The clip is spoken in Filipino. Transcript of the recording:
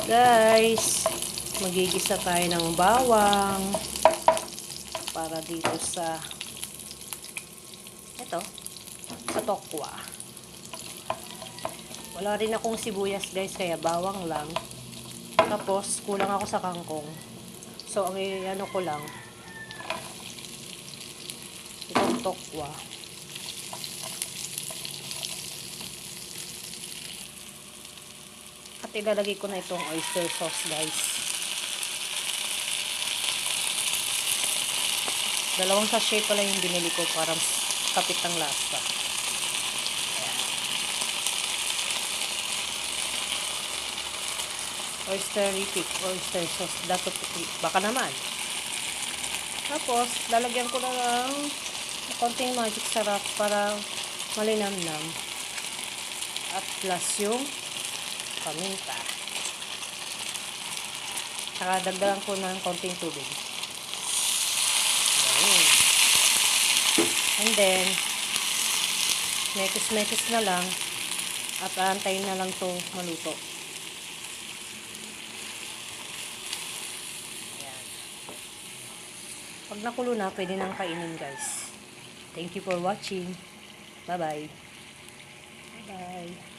Guys, magigisa tayo ng bawang para dito sa sa tokwa. Wala rin akong sibuyas guys, kaya bawang lang. Tapos kulang ako sa kangkong. So ang ano ko lang itong tokwa. At ilalagay ko na itong oyster sauce guys. Dalawang sachet pala yung binili ko para kapit ang lasa. Ayan. Oyster sauce. Dato baka naman. Tapos, lalagyan ko na ng konting magic sarap para malinamnam. At plus yung paminta. Saka dagdagan ko ng konting tubig. Ayan. And then, mekis-mekis na lang at aantayin na lang to maluto. Ayan. Pag nakulo na, pwede nang kainin guys. Thank you for watching. Bye-bye. Bye-bye.